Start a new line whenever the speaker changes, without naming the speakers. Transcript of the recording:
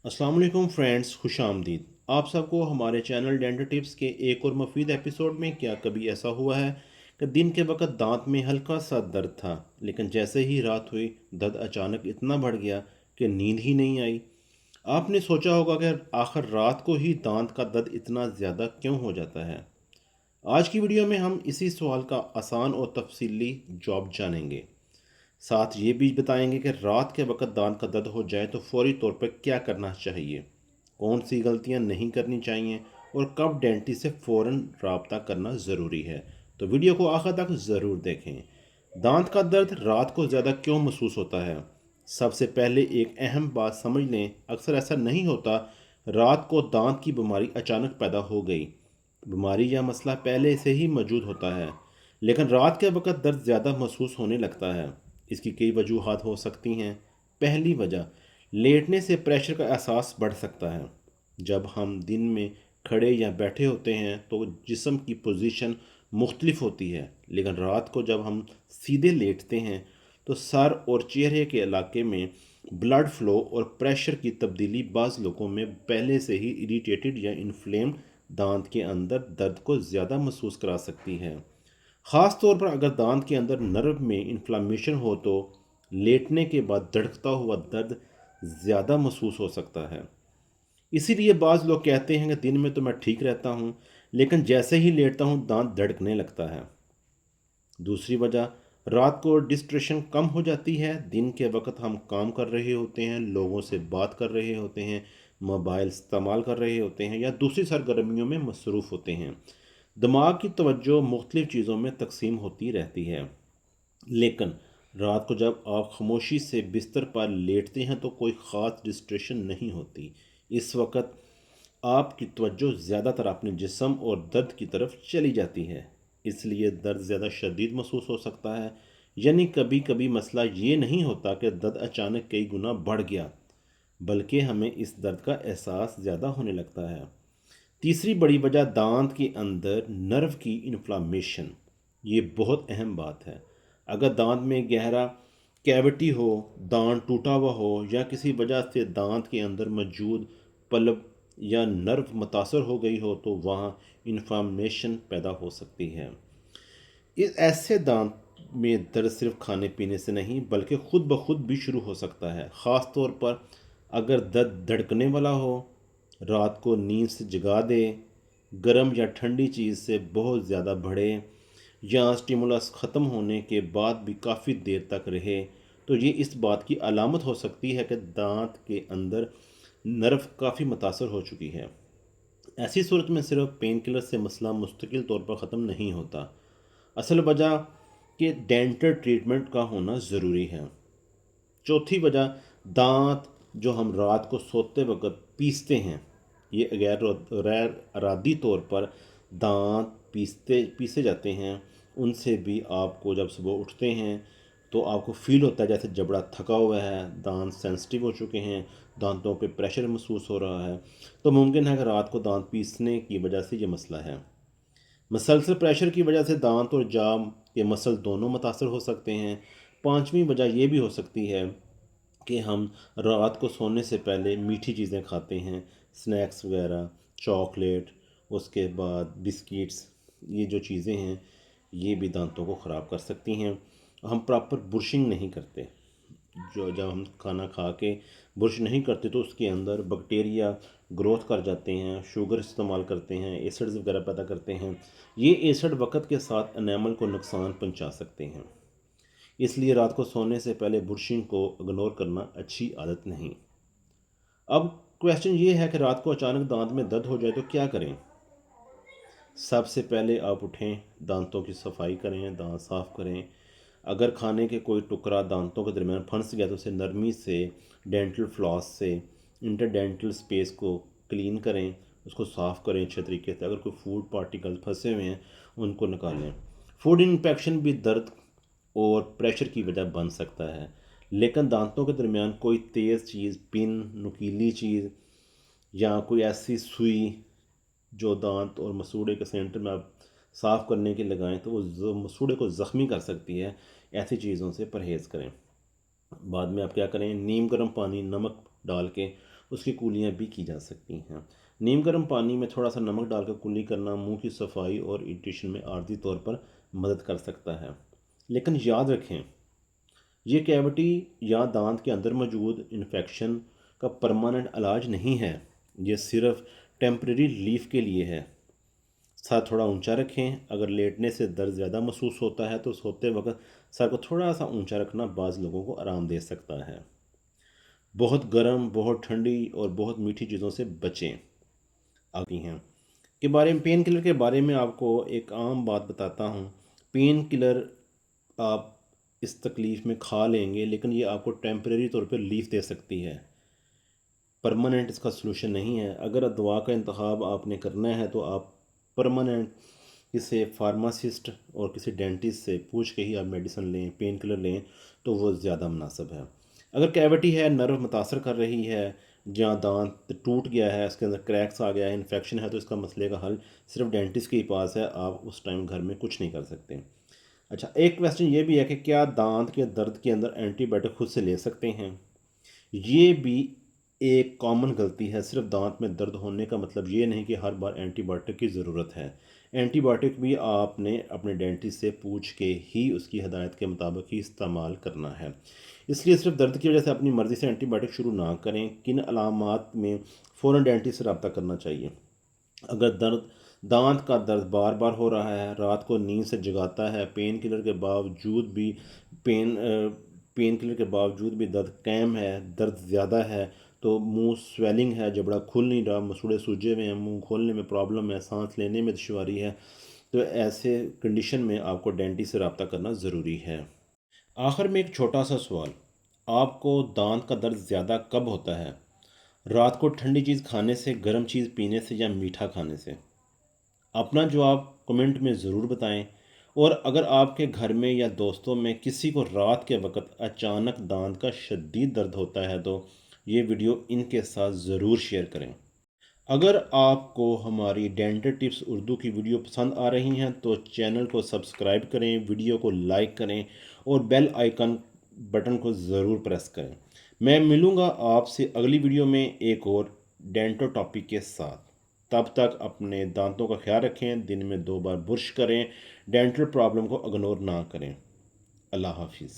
अस्सलाम वालेकुम फ्रेंड्स, खुश आमदीद। आप सबको हमारे चैनल डेंटल टिप्स के एक और मुफीद एपिसोड में। क्या कभी ऐसा हुआ है कि दिन के वक्त दांत में हल्का सा दर्द था, लेकिन जैसे ही रात हुई दर्द अचानक इतना बढ़ गया कि नींद ही नहीं आई। आपने सोचा होगा कि आखिर रात को ही दांत का दर्द इतना ज़्यादा क्यों हो जाता है। आज की वीडियो में हम इसी सवाल का आसान और तफसीली जवाब जानेंगे। साथ ये भी बताएंगे कि रात के वक्त दांत का दर्द हो जाए तो फौरी तौर पर क्या करना चाहिए, कौन सी गलतियां नहीं करनी चाहिए और कब डेंटिस्ट से फ़ौरन रब्ता करना ज़रूरी है। तो वीडियो को आखिर तक ज़रूर देखें। दांत का दर्द रात को ज़्यादा क्यों महसूस होता है? सबसे पहले एक अहम बात समझ लें, अक्सर ऐसा नहीं होता रात को दांत की बीमारी अचानक पैदा हो गई। बीमारी या मसला पहले से ही मौजूद होता है, लेकिन रात के वक्त दर्द ज़्यादा महसूस होने लगता है। इसकी कई वजूहात हो सकती हैं। पहली वजह, लेटने से प्रेशर का एहसास बढ़ सकता है। जब हम दिन में खड़े या बैठे होते हैं तो जिस्म की पोजीशन मुख्तलिफ होती है, लेकिन रात को जब हम सीधे लेटते हैं तो सर और चेहरे के इलाके में ब्लड फ्लो और प्रेशर की तब्दीली बाज़ लोगों में पहले से ही इरिटेटेड या इन्फ्लेम्ड दांत के अंदर दर्द को ज़्यादा महसूस करा सकती है। ख़ास तौर पर अगर दांत के अंदर नर्व में इन्फ्लामेशन हो तो लेटने के बाद धड़कता हुआ दर्द ज़्यादा महसूस हो सकता है। इसीलिए बाज़ लोग कहते हैं कि दिन में तो मैं ठीक रहता हूँ, लेकिन जैसे ही लेटता हूँ दांत धड़कने लगता है। दूसरी वजह, रात को डिस्ट्रैक्शन कम हो जाती है। दिन के वक्त हम काम कर रहे होते हैं, लोगों से बात कर रहे होते हैं, मोबाइल इस्तेमाल कर रहे होते हैं या दूसरी सरगर्मियों में मसरूफ़ होते हैं। दिमाग की तवज्जो मुख्तलिफ़ चीज़ों में तकसीम होती रहती है। लेकिन रात को जब आप खामोशी से बिस्तर पर लेटते हैं तो कोई ख़ास डिस्ट्रैक्शन नहीं होती। इस वक्त आपकी तवज्जो ज़्यादातर अपने जिस्म और दर्द की तरफ चली जाती है, इसलिए दर्द ज़्यादा शदीद महसूस हो सकता है। यानी कभी कभी मसला ये नहीं होता कि दर्द अचानक कई गुना बढ़ गया, बल्कि हमें इस दर्द का एहसास ज़्यादा होने लगता है। तीसरी बड़ी वजह, दांत के अंदर नर्व की इन्फ्लामेशन। ये बहुत अहम बात है। अगर दांत में गहरा कैविटी हो, दांत टूटा हुआ हो या किसी वजह से दांत के अंदर मौजूद पल्ब या नर्व मुतासर हो गई हो तो वहाँ इन्फ्लामेशन पैदा हो सकती है। इस ऐसे दांत में दर्द सिर्फ खाने पीने से नहीं बल्कि खुद ब खुद भी शुरू हो सकता है। ख़ास तौर पर अगर दर्द धड़कने वाला हो, रात को नींद से जगा दे, गर्म या ठंडी चीज़ से बहुत ज़्यादा बढ़े या स्टिमुलस ख़त्म होने के बाद भी काफ़ी देर तक रहे, तो ये इस बात की अलामत हो सकती है कि दांत के अंदर नर्व काफ़ी मुतासर हो चुकी है। ऐसी सूरत में सिर्फ पेन किलर से मसला मुस्तकिल तौर पर ख़त्म नहीं होता। असल वजह कि डेंटल ट्रीटमेंट का होना ज़रूरी है। चौथी वजह, दांत जो हम रात को सोते वक्त पीसते हैं, ये गैर अरादी तौर पर दांत पीसे जाते हैं। उनसे भी आपको जब सुबह उठते हैं तो आपको फील होता है जैसे जबड़ा थका हुआ है, दांत सेंसिटिव हो चुके हैं, दांतों पे प्रेशर महसूस हो रहा है। तो मुमकिन है कि रात को दांत पीसने की वजह से ये मसला है। मसलसल प्रेशर की वजह से दांत और जाम के मसल दोनों मुतासर हो सकते हैं। पांचवी वजह यह भी हो सकती है कि हम रात को सोने से पहले मीठी चीज़ें खाते हैं, स्नैक्स वगैरह, चॉकलेट, उसके बाद बिस्किट्स। ये जो चीज़ें हैं ये भी दांतों को ख़राब कर सकती हैं। हम प्रॉपर ब्रशिंग नहीं करते, जो जब हम खाना खा के ब्रश नहीं करते तो उसके अंदर बैक्टीरिया ग्रोथ कर जाते हैं, शुगर इस्तेमाल करते हैं, एसिड्स वगैरह पैदा करते हैं। ये एसिड वक्त के साथ एनामल को नुकसान पहुंचा सकते हैं, इसलिए रात को सोने से पहले ब्रशिंग को इग्नोर करना अच्छी आदत नहीं। अब क्वेश्चन ये है कि रात को अचानक दांत में दर्द हो जाए तो क्या करें। सबसे पहले आप उठें, दांतों की सफाई करें, दांत साफ़ करें। अगर खाने के कोई टुकड़ा दांतों के दरमियान फंस गया तो उसे नरमी से डेंटल फ्लॉस से इंटरडेंटल स्पेस को क्लीन करें, उसको साफ़ करें अच्छे तरीके से। अगर कोई फूड पार्टिकल फंसे हुए हैं उनको निकालें। फूड इन्फेक्शन भी दर्द और प्रेशर की वजह बन सकता है, लेकिन दांतों के दरमियान कोई तेज़ चीज़, पिन, नुकीली चीज़ या कोई ऐसी सुई जो दांत और मसूड़े के सेंटर में आप साफ़ करने के लगाएं तो वो मसूड़े को ज़ख्मी कर सकती है। ऐसी चीज़ों से परहेज़ करें। बाद में आप क्या करें, नीम गर्म पानी नमक डाल के اس کی کولیاں بھی کی جا سکتی ہیں۔ نیم گرم پانی میں تھوڑا سا نمک ڈال کر کلی کرنا منہ کی صفائی اور اریٹیشن میں عارضی طور پر مدد کر سکتا ہے۔ لیکن یاد رکھیں، یہ کیوٹی یا دانت کے اندر موجود انفیکشن کا پرماننٹ علاج نہیں ہے، یہ صرف ٹیمپریری ریلیف کے لیے ہے۔ سر تھوڑا اونچا رکھیں، اگر لیٹنے سے درد زیادہ محسوس ہوتا ہے تو سوتے وقت سر کو تھوڑا سا اونچا رکھنا بعض لوگوں کو آرام دے سکتا ہے۔ بہت گرم، بہت ٹھنڈی اور بہت میٹھی چیزوں سے بچیں۔ آتی ہیں کے بارے میں پین کلر کے بارے میں آپ کو ایک عام بات بتاتا ہوں۔ پین کلر آپ اس تکلیف میں کھا لیں گے، لیکن یہ آپ کو ٹیمپریری طور پہ ریلیف دے سکتی ہے، پرماننٹ اس کا سلوشن نہیں ہے۔ اگر دوا کا انتخاب آپ نے کرنا ہے تو آپ پرماننٹ کسی فارماسسٹ اور کسی ڈینٹسٹ سے پوچھ کے ہی آپ میڈیسن لیں، پین کلر لیں تو وہ زیادہ مناسب ہے۔ اگر کیوٹی ہے، نرو متاثر کر رہی ہے، جہاں دانت ٹوٹ گیا ہے، اس کے اندر کریکس آ گیا ہے، انفیکشن ہے، تو اس کا مسئلے کا حل صرف ڈینٹسٹ کے ہی پاس ہے، آپ اس ٹائم گھر میں کچھ نہیں کر سکتے۔ اچھا، ایک کویسچن یہ بھی ہے کہ کیا دانت کے درد کے اندر اینٹی بائیوٹک خود سے لے سکتے ہیں؟ یہ بھی ایک کامن غلطی ہے۔ صرف دانت میں درد ہونے کا مطلب یہ نہیں کہ ہر بار اینٹی بائیوٹک کی ضرورت ہے۔ اینٹی بائیوٹک بھی آپ نے اپنے ڈینٹسٹ سے پوچھ کے ہی اس کی ہدایت کے مطابق ہی استعمال کرنا ہے۔ اس لیے صرف درد کی وجہ سے اپنی مرضی سے اینٹی بائیوٹک شروع نہ کریں۔ کن علامات میں فوراً ڈینٹسٹ سے رابطہ کرنا چاہیے؟ اگر دانت کا درد بار بار ہو رہا ہے، رات کو نیند سے جگاتا ہے، پین کلر کے باوجود بھی درد قائم ہے، درد زیادہ ہے، تو منہ سویلنگ ہے، جبڑا کھل نہیں رہا، مسوڑے سوجے ہوئے ہیں، منہ کھولنے میں پرابلم ہے، سانس لینے میں دشواری ہے، تو ایسے کنڈیشن میں آپ کو ڈینٹسٹ سے رابطہ کرنا ضروری ہے۔ آخر میں ایک چھوٹا سا سوال، آپ کو دانت کا درد زیادہ کب ہوتا ہے؟ رات کو ٹھنڈی چیز کھانے سے، گرم چیز پینے سے، یا میٹھا کھانے سے؟ اپنا جواب کمنٹ میں ضرور بتائیں، اور اگر آپ کے گھر میں یا دوستوں میں کسی کو رات کے وقت اچانک دانت کا شدید درد ہوتا ہے تو یہ ویڈیو ان کے ساتھ ضرور شیئر کریں۔ اگر آپ کو ہماری ڈینٹل ٹپس اردو کی ویڈیو پسند آ رہی ہیں تو چینل کو سبسکرائب کریں، ویڈیو کو لائک کریں اور بیل آئیکن بٹن کو ضرور پریس کریں۔ میں ملوں گا آپ سے اگلی ویڈیو میں ایک اور ڈینٹو ٹاپک کے ساتھ۔ تب تک اپنے دانتوں کا خیال رکھیں، دن میں 2 بار برش کریں، ڈینٹل پرابلم کو اگنور نہ کریں۔ اللہ حافظ۔